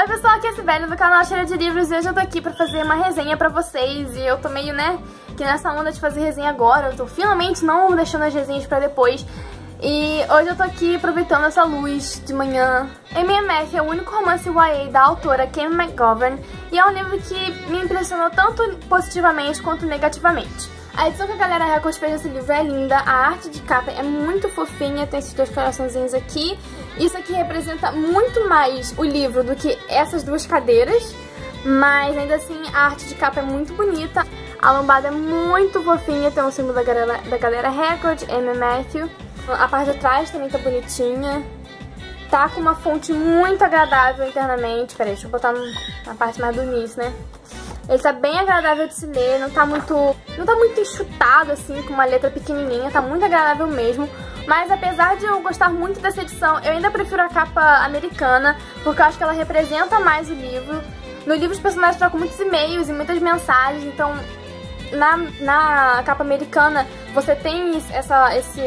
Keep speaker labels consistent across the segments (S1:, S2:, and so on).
S1: Oi pessoal, aqui é a Sibeli do canal Cheira de Livros e hoje eu tô aqui pra fazer uma resenha pra vocês. E eu tô meio, que nessa onda de fazer resenha agora, eu tô finalmente não deixando as resenhas pra depois. E hoje eu tô aqui aproveitando essa luz de manhã. MMF é o único romance YA da autora Kim McGovern e é um livro que me impressionou tanto positivamente quanto negativamente. A edição que a Galera Record fez desse livro é linda, a arte de capa é muito fofinha, tem esses dois coraçõezinhos aqui. Isso aqui representa muito mais o livro do que essas duas cadeiras, mas ainda assim a arte de capa é muito bonita. A lombada é muito fofinha, tem um símbolo da Galera Record, MMF. A parte de trás também tá bonitinha. Tá com uma fonte muito agradável internamente. Peraí, deixa eu botar na parte mais do início, Ele tá bem agradável de se ler, não tá muito enxutado assim, com uma letra pequenininha, tá muito agradável mesmo. Mas apesar de eu gostar muito dessa edição, eu ainda prefiro a capa americana, porque eu acho que ela representa mais o livro. No livro os personagens trocam muitos e-mails e muitas mensagens, então na capa americana você tem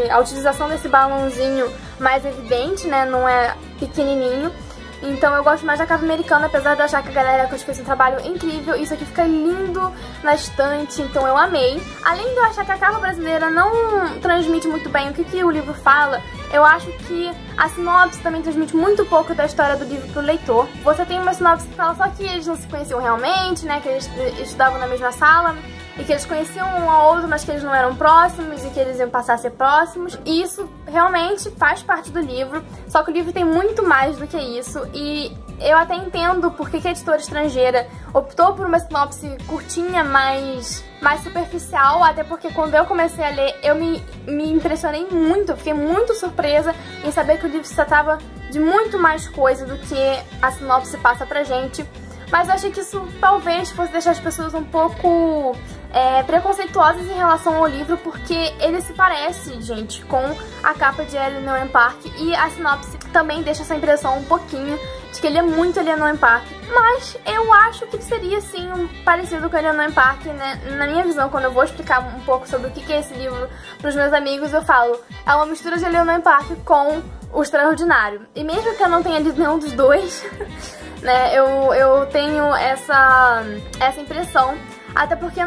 S1: a utilização desse balãozinho mais evidente, não é pequenininho. Então eu gosto mais da capa americana, apesar de eu achar que a Galera fez um trabalho incrível. Isso aqui fica lindo na estante, então eu amei. Além de eu achar que a capa brasileira não transmite muito bem o que o livro fala, eu acho que a sinopse também transmite muito pouco da história do livro pro leitor. Você tem uma sinopse que fala só que eles não se conheciam realmente, que eles estudavam na mesma sala, e que eles conheciam um ao outro, mas que eles não eram próximos e que eles iam passar a ser próximos. E isso realmente faz parte do livro, só que o livro tem muito mais do que isso. E eu até entendo porque que a editora estrangeira optou por uma sinopse curtinha, mais superficial, até porque quando eu comecei a ler, eu me impressionei muito, eu fiquei muito surpresa em saber que o livro se tratava de muito mais coisa do que a sinopse passa pra gente. Mas eu achei que isso talvez fosse deixar as pessoas um pouco preconceituosas em relação ao livro, porque ele se parece, gente, com a capa de Eleanor Park, e a sinopse também deixa essa impressão um pouquinho de que ele é muito Eleanor Park. Mas eu acho que seria, sim, parecido com Eleanor Park, Na minha visão, quando eu vou explicar um pouco sobre o que é esse livro pros meus amigos, eu falo, é uma mistura de Eleanor Park com O Extraordinário. E mesmo que eu não tenha lido nenhum dos dois, eu tenho essa impressão. Até porque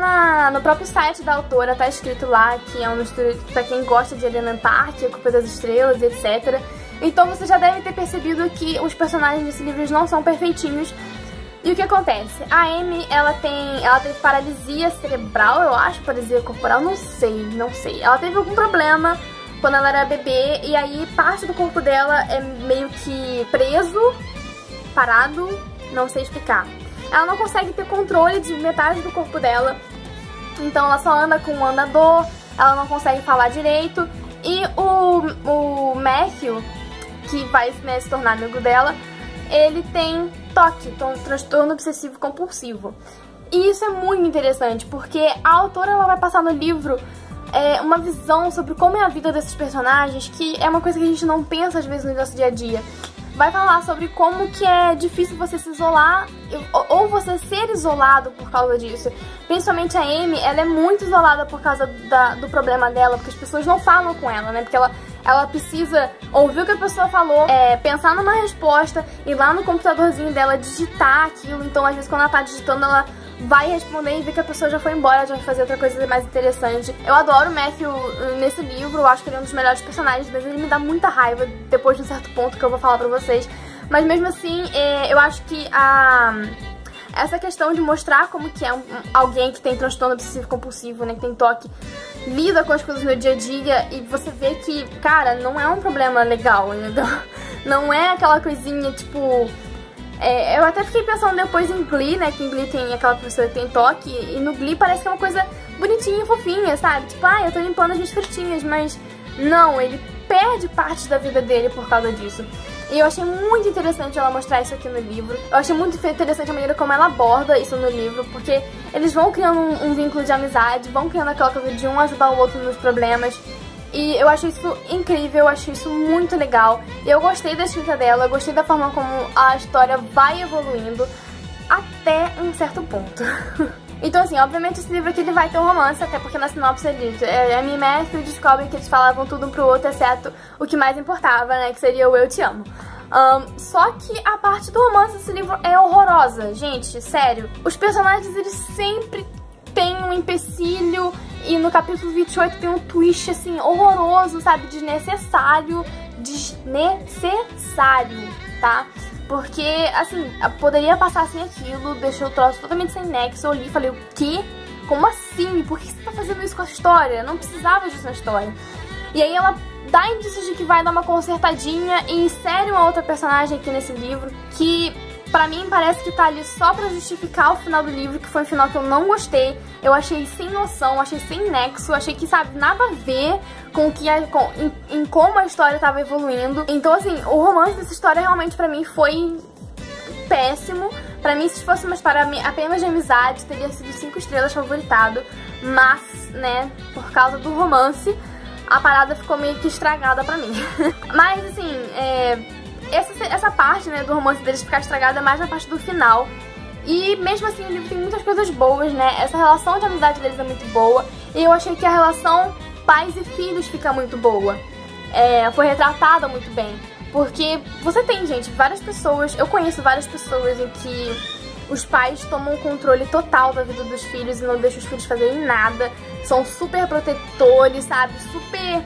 S1: no próprio site da autora tá escrito lá que é uma mistura pra quem gosta de Eleanor Park, A Culpa das Estrelas, etc. Então você já deve ter percebido que os personagens desse livro não são perfeitinhos. E o que acontece? A Amy, ela teve paralisia cerebral, eu acho, paralisia corporal, não sei. Ela teve algum problema quando ela era bebê, e aí parte do corpo dela é meio que preso, parado, não sei explicar. Ela não consegue ter controle de metade do corpo dela, então ela só anda com um andador, ela não consegue falar direito. E o Matthew, que vai se tornar amigo dela, ele tem TOC, transtorno obsessivo compulsivo. E isso é muito interessante, porque a autora ela vai passar no livro uma visão sobre como é a vida desses personagens, que é uma coisa que a gente não pensa às vezes no nosso dia a dia. Vai falar sobre como que é difícil você se isolar ou você ser isolado por causa disso. Principalmente a Amy, ela é muito isolada por causa do problema dela, porque as pessoas não falam com ela, Porque ela precisa ouvir o que a pessoa falou, pensar numa resposta, ir lá no computadorzinho dela, digitar aquilo. Então às vezes quando ela tá digitando, ela vai responder e vê que a pessoa já foi embora, já vai fazer outra coisa mais interessante. Eu adoro o Matthew nesse livro, eu acho que ele é um dos melhores personagens, mas ele me dá muita raiva depois de um certo ponto que eu vou falar pra vocês. Mas mesmo assim, eu acho que essa questão de mostrar como que é alguém que tem transtorno obsessivo compulsivo, que tem TOC, lida com as coisas no dia a dia, e você vê que, cara, não é um problema legal, entendeu? Não é aquela coisinha, tipo... eu até fiquei pensando depois em Glee, que em Glee tem aquela professora que tem TOC, e no Glee parece que é uma coisa bonitinha e fofinha, sabe? Tipo, eu tô limpando as minhas frutinhas, mas não, ele perde parte da vida dele por causa disso. E eu achei muito interessante ela mostrar isso aqui no livro. Eu achei muito interessante a maneira como ela aborda isso no livro, porque eles vão criando um vínculo de amizade, vão criando aquela coisa de um ajudar o outro nos problemas. E eu acho isso incrível, eu acho isso muito legal. E eu gostei da escrita dela, eu gostei da forma como a história vai evoluindo até um certo ponto. Então assim, obviamente esse livro aqui ele vai ter um romance, até porque na sinopse ele diz, Amy e Matthew descobrem que eles falavam tudo um pro outro, exceto o que mais importava, que seria o eu te amo. Só que a parte do romance desse livro é horrorosa, gente, sério. Os personagens, eles sempre têm um empecilho e no capítulo 28 tem um twist, assim, horroroso, sabe? Desnecessário, tá? Porque, assim, poderia passar sem aquilo, deixou o troço totalmente sem nexo. Eu li e falei, o quê? Como assim? Por que você tá fazendo isso com a história? Não precisava disso na história. E aí ela dá indícios de que vai dar uma consertadinha e insere uma outra personagem aqui nesse livro que, pra mim, parece que tá ali só pra justificar o final do livro, que foi um final que eu não gostei. Eu achei sem noção, achei sem nexo, achei que, sabe, nada a ver com o que em como a história tava evoluindo. Então, assim, o romance dessa história realmente pra mim foi péssimo. Pra mim, se fosse uma história apenas de amizade, teria sido 5 estrelas favoritado. Mas, né, por causa do romance, a parada ficou meio que estragada pra mim. Mas, assim, essa parte, né, do romance deles ficar estragada é mais na parte do final. E mesmo assim o livro tem muitas coisas boas, né? Essa relação de amizade deles é muito boa. E eu achei que a relação pais e filhos fica muito boa. Foi retratada muito bem. Porque você tem, gente, várias pessoas... Eu conheço várias pessoas em que os pais tomam o controle total da vida dos filhos e não deixam os filhos fazerem nada. São super protetores, sabe? Super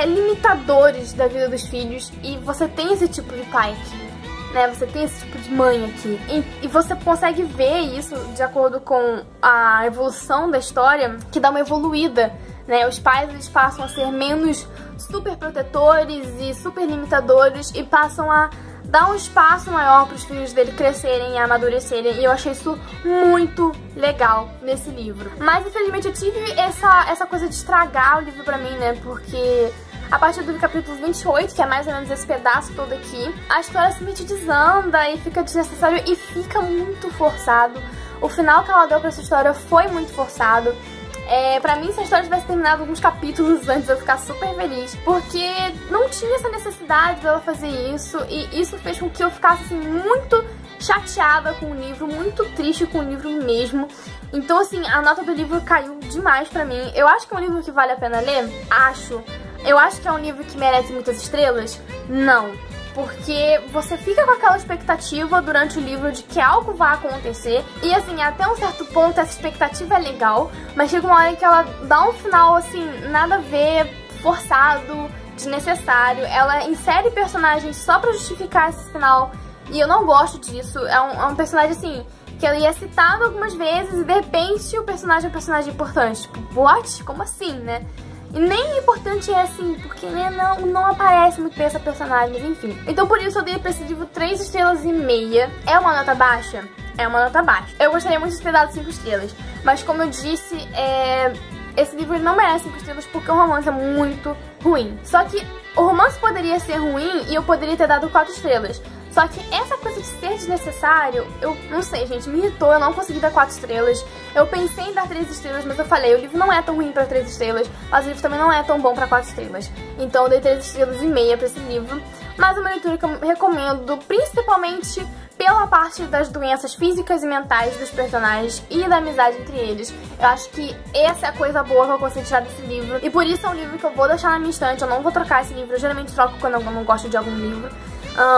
S1: limitadores da vida dos filhos. E você tem esse tipo de pai aqui, né? Você tem esse tipo de mãe aqui. E você consegue ver isso de acordo com a evolução da história, que dá uma evoluída, né? Os pais, eles passam a ser menos super protetores e super limitadores e passam a dar um espaço maior para os filhos dele crescerem e amadurecerem. E eu achei isso muito legal nesse livro. Mas infelizmente eu tive essa coisa de estragar o livro pra mim, né? Porque a partir do capítulo 28, que é mais ou menos esse pedaço todo aqui, a história simplesmente desanda e fica desnecessário e fica muito forçado. O final que ela deu pra essa história foi muito forçado. Pra mim, se a história tivesse terminado alguns capítulos antes, eu ia ficar super feliz, porque não tinha essa necessidade dela fazer isso, e isso fez com que eu ficasse assim, muito chateada com o livro, muito triste com o livro mesmo. Então, assim, a nota do livro caiu demais pra mim. Eu acho que é um livro que vale a pena ler? Acho. Eu acho que é um livro que merece muitas estrelas? Não. Porque você fica com aquela expectativa durante o livro de que algo vai acontecer. E assim, até um certo ponto essa expectativa é legal, mas chega uma hora que ela dá um final assim, nada a ver, forçado, desnecessário. Ela insere personagens só pra justificar esse final. E eu não gosto disso. É um personagem assim, que ele é citado algumas vezes e de repente o personagem é um personagem importante. Tipo, what? Como assim, né? E nem importante é assim, porque né, não aparece muito bem essa personagem, mas enfim. Então por isso eu dei pra esse livro 3 estrelas e meia. É uma nota baixa? É uma nota baixa. Eu gostaria muito de ter dado 5 estrelas, mas como eu disse, esse livro não merece 5 estrelas porque o romance é muito ruim. Só que o romance poderia ser ruim e eu poderia ter dado 4 estrelas. Só que essa coisa de ser desnecessário, eu não sei, gente, me irritou, eu não consegui dar 4 estrelas. Eu pensei em dar 3 estrelas, mas eu falei, o livro não é tão ruim pra 3 estrelas, mas o livro também não é tão bom pra 4 estrelas. Então eu dei 3 estrelas e meia pra esse livro. Mas é uma leitura que eu recomendo, principalmente pela parte das doenças físicas e mentais dos personagens e da amizade entre eles. Eu acho que essa é a coisa boa que eu consigo tirar desse livro. E por isso é um livro que eu vou deixar na minha estante, eu não vou trocar esse livro. Eu geralmente troco quando eu não gosto de algum livro.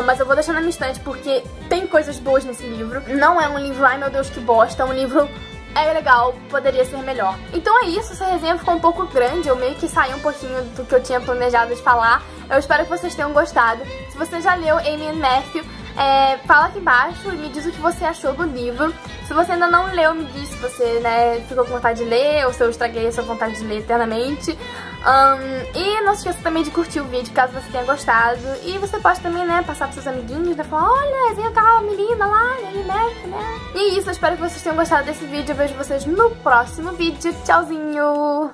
S1: Mas eu vou deixar na minha estante porque tem coisas boas nesse livro. Não é um livro, ai meu Deus, que bosta. É um livro, legal, poderia ser melhor. Então é isso, essa resenha ficou um pouco grande. Eu meio que saí um pouquinho do que eu tinha planejado de falar. Eu espero que vocês tenham gostado. Se você já leu Amy and Matthew, fala aqui embaixo e me diz o que você achou do livro. Se você ainda não leu, me diz se você, né, ficou com vontade de ler ou se eu estraguei a sua vontade de ler eternamente. E não se esqueça também de curtir o vídeo caso você tenha gostado. E você pode também, né, passar pros seus amiguinhos, né, falar, olha, resenha tal, menina lá, Amy Matthew, né. E é isso, eu espero que vocês tenham gostado desse vídeo. Eu vejo vocês no próximo vídeo. Tchauzinho!